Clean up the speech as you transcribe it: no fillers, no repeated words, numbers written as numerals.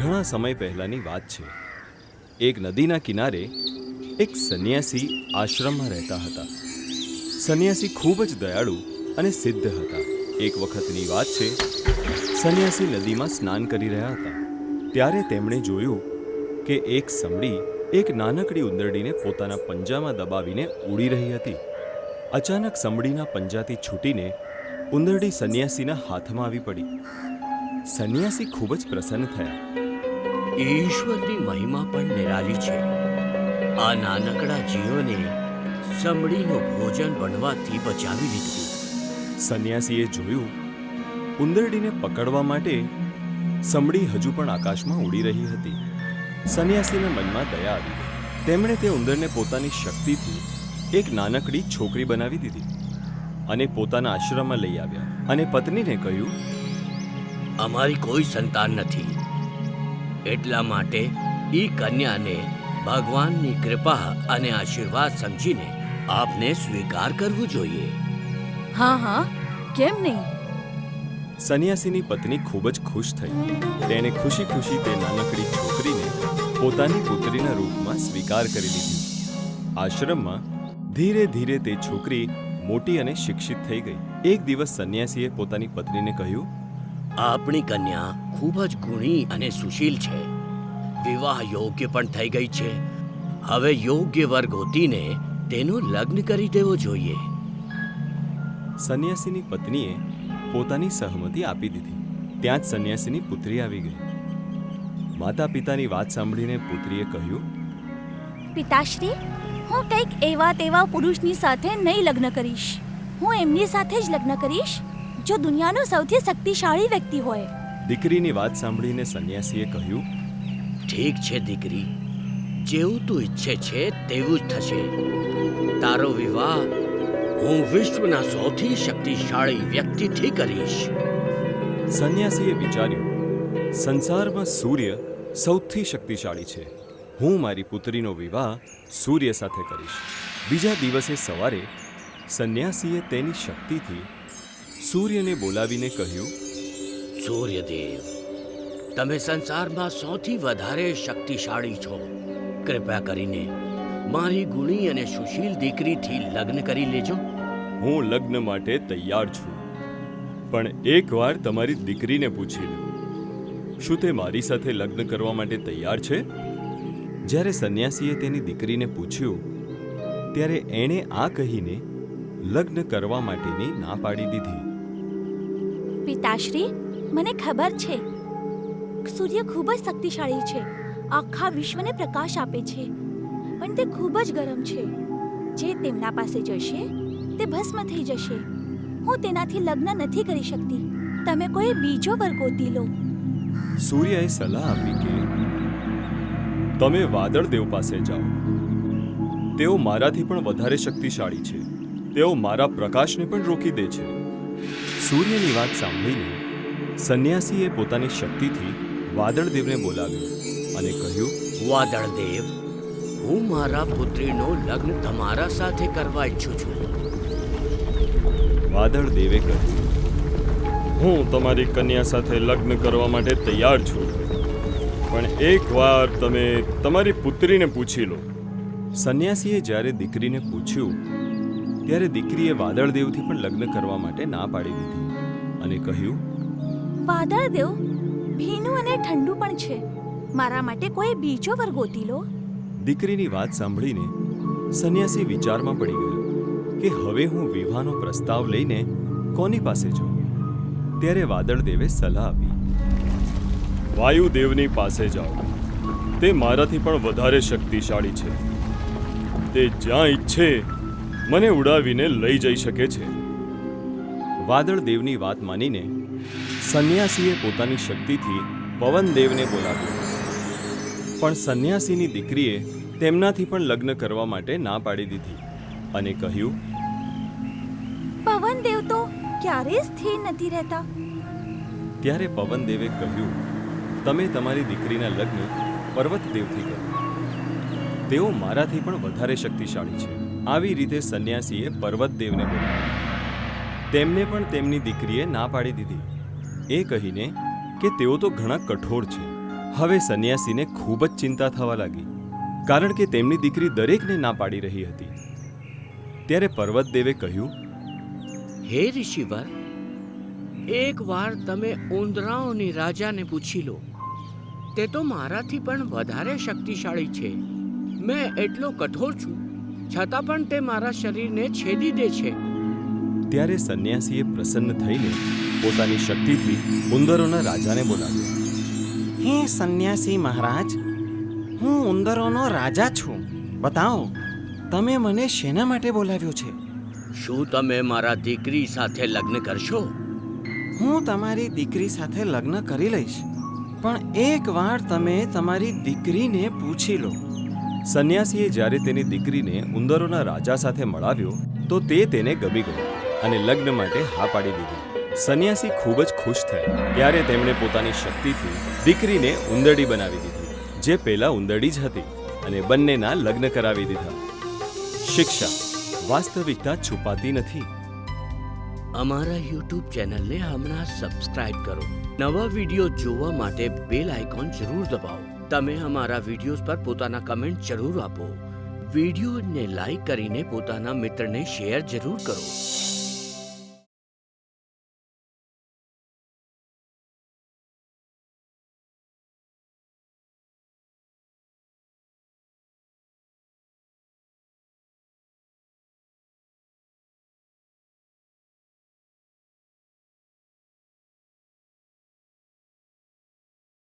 ઘણા સમય પહેલાંની વાત છે. એક નદીના કિનારે એક સંન્યાસી આશ્રમમાં રહેતા હતા. સંન્યાસી ખૂબ જ દયાળુ અને સિદ્ધ હતા. એક વખતની વાત છે, સંન્યાસી નદીમાં સ્નાન કરી રહ્યા હતા. ત્યારે તેમણે જોયું કે એક સમડી એક નાનકડી ઉંદરડીને પોતાના પંજામાં દબાવીને ઉડી રહી હતી. અચાનક સમડીના પંજાથી છૂટીને ઉંદરડી સંન્યાસીના હાથમાં આવી પડી. સંન્યાસી ખૂબ જ પ્રસન્ન થયા. ઈશ્વરની મહિમા પણ નિરાલી છે. આ નાનકડા જીવને સમડીનો ભોજન બનવાથી બચાવી લીધું. સંન્યાસીએ જોયું, ઉંદરડીને પકડવા માટે સમડી હજુ પણ આકાશમાં ઉડી રહી હતી. સંન્યાસીના મનમાં દયા આવી. તેમણે તે ઉંદરને પોતાની શક્તિથી એક નાનકડી છોકરી બનાવી દીધી અને પોતાના આશ્રમમાં લઈ આવ્યા અને પત્નીને કહ્યું, અમારી કોઈ સંતાન નથી, એટલા માટે ઈ કન્યાને ભગવાનની કૃપા અને આશીર્વાદ સમજીને આપને સ્વીકાર કરવું જોઈએ. હા હા, કેમ નહીં? સંન્યાસીની પત્ની ખૂબ જ ખુશ થઈ. તેણે ખુશી ખુશી તે નાનકડી છોકરીને પોતાની પુત્રીના રૂપમાં સ્વીકાર કરી લીધી. આશ્રમમાં ધીરે ધીરે તે છોકરી મોટી અને શિક્ષિત થઈ ગઈ. એક દિવસ સંન્યાસીએ પોતાની પત્નીને કહ્યું, આપણી કન્યા ખૂબ જ ગુણી અને સુશીલ છે. વિવાહ યોગ્ય પણ થઈ ગઈ છે. હવે યોગ્ય વર ગોતીને તેનું લગ્ન કરી દેવો જોઈએ. સંન્યાસીની પત્નીએ પોતાની સહમતિ આપી દીધી. ત્યાં જ સંન્યાસીની પુત્રી આવી ગઈ. માતા પિતાની વાત સાંભળીને પુત્રીએ કહ્યું, પિતાશ્રી, હું કંઈક એવા તેવા પુરુષની સાથે નહીં લગ્ન કરીશ. હું એમની સાથે જ લગ્ન કરીશ જો દુનિયાનો સૌથી શક્તિશાળી વ્યક્તિ હોય. દીકરીની વાત સાંભળીને સંન્યાસીએ કહ્યું, ઠીક છે દીકરી, જેવું તું ઈચ્છે છે તેવું જ થશે. તારો વિવાહ હું વિશ્વના સૌથી શક્તિશાળી વ્યક્તિથી કરીશ. સંન્યાસીએ વિચાર્યું, સંસારમાં સૂર્ય સૌથી શક્તિશાળી છે. હું મારી પુત્રીનો વિવાહ સૂર્ય સાથે કરીશ. બીજા દિવસે સવારે સંન્યાસીએ તેની શક્તિથી સૂર્યને બોલાવીને કહ્યું, સૂર્યદેવ, તમે સંસારમાં સૌથી વધારે શક્તિશાળી છો. કૃપા કરીને મારી ગુણી અને સુશીલ દીકરીથી લગ્ન કરી લેજો. હું લગ્ન માટે તૈયાર છું, પણ એકવાર તમારી દીકરીને પૂછી લો, શું તે મારી સાથે લગ્ન કરવા માટે તૈયાર છે? જ્યારે સંન્યાસીએ તેની દીકરીને પૂછ્યું, ત્યારે એણે આ કહીને લગ્ન કરવા માટેની ના પાડી દીધી. પિતાશ્રી, મને ખબર છે સૂર્ય ખૂબ જ શક્તિશાળી છે. આખા વિશ્વને પ્રકાશ આપે છે, પણ તે ખૂબ જ ગરમ છે. જે તેમના પાસે જશે તે ભસ્મ થઈ જશે. હું તેનાથી લગ્ન નથી કરી શકતી. તમે કોઈ બીજો વર ગોતી લો. સૂર્યએ સલાહ આપી કે તમે વાદળદેવ પાસે જાઓ. તેઓ મારાથી પણ વધારે શક્તિશાળી છે. તેઓ મારા પ્રકાશને પણ રોકી દે છે. સૂર્યની વાત સાંભળીને સંન્યાસીએ પોતાની શક્તિથી વાદળદેવને બોલાવ્યો અને કહ્યું, વાદળદેવ, હું મારા પુત્રીનો લગ્ન તમારા સાથે કરવા ઈચ્છું છું. વાદળદેવે કહ્યું, હું તમારી કન્યા સાથે લગ્ન કરવા માટે તૈયાર છું, પણ એકવાર તમે તમારી પુત્રીને પૂછી લો. સંન્યાસીએ જ્યારે દીકરીને પૂછ્યું, ત્યારે દીકરીએ વાદળદેવથી પણ લગ્ન કરવા માટે ના પાડી દીધી અને કહ્યું, વાદળદેવ ભીનું અને ઠંડુ પણ છે. મારા માટે કોઈ બીજો વર ગોતી લો. દીકરીની વાત સાંભળીને સંન્યાસી વિચારમાં પડી ગયો કે હવે હું વિવાહનો પ્રસ્તાવ લઈને કોની પાસે જાઉં? ત્યારે વાદળદેવે સલાહ આપી, વાયુદેવની પાસે જાઓ. તે મારાથી પણ વધારે શક્તિશાળી છે. તે જ્યાં ઈચ્છે મને ઉડાવીને લઈ જઈ શકે છે. વાદળદેવની વાત માનીને સંન્યાસીએ પોતાની શક્તિથી પવનદેવને બોલાવ્યો, પણ સંન્યાસીની દીકરીએ તેમનાથી પણ લગ્ન કરવા માટે ના પાડી દીધી અને કહ્યું, પવનદેવ તો ક્યારેય સ્થિર નથી રહેતા. ત્યારે પવનદેવે કહ્યું, તમે તમારી દીકરીના લગ્ન પર્વતદેવથી કરો. તેઓ મારાથી પણ વધારે શક્તિશાળી છે. આવી રીતે સંન્યાસીએ પર્વતદેવને બોલાવ્યા. તેમને પણ તેમની દીકરીએ ના પાડી દીધી, એ કહીને કે તેઓ તો ઘણા કઠોર છે. હવે સંન્યાસીને ખૂબ જ ચિંતા થવા લાગી, કારણ કે તેમની દીકરી દરેકને ના પાડી રહી હતી. ત્યારે પર્વતદેવે કહ્યું, હે ઋષિવર, એકવાર તમે ઉંદરાઓની રાજાને પૂછી લો. તે તો મારાથી પણ વધારે શક્તિશાળી છે. મેં એટલો કઠોર છું, છતાં પણ તે મારા શરીરને છેદી દે છે. ત્યારે સંન્યાસીએ પ્રસન્ન થઈને પોતાની શક્તિથી ઉંદરોના રાજાને બોલાવ્યો. હે સંન્યાસી મહારાજ, હું ઉંદરોનો રાજા છું. બતાવો, તમે મને શેના માટે બોલાવ્યો છે? શું તમે મારા દીકરી સાથે લગ્ન કરશો? હું તમારી દીકરી સાથે લગ્ન કરી લઈશ, પણ એકવાર તમે તમારી દીકરીને પૂછી લો. સંન્યાસીએ જ્યારે તેની દીકરીને ઉંદરોના રાજા સાથે મળાવ્યો તો તે તેને ગમી ગયો અને લગ્ન માટે હા પાડી દીધી. સંન્યાસી ખૂબ જ ખુશ થયા. ત્યારે તેમણે પોતાની શક્તિથી દીકરીને ઉંદરડી બનાવી દીધી, જે પહેલા ઉંદરડી જ હતી, અને બંનેના લગ્ન કરાવી દીધા. શિક્ષા: વાસ્તવિકતા છુપાતી નથી. અમારા યુટ્યુબ ચેનલને હમણાં સબસ્ક્રાઇબ કરો. નવા વિડીયો જોવા માટે બેલ આઇકોન જરૂર દબાવો. તમે અમારા વિડીયોઝ પર પોતાના કમેન્ટ જરૂર આપો. વિડીયોને લાઈક કરીને પોતાના મિત્રને શેર જરૂર કરો.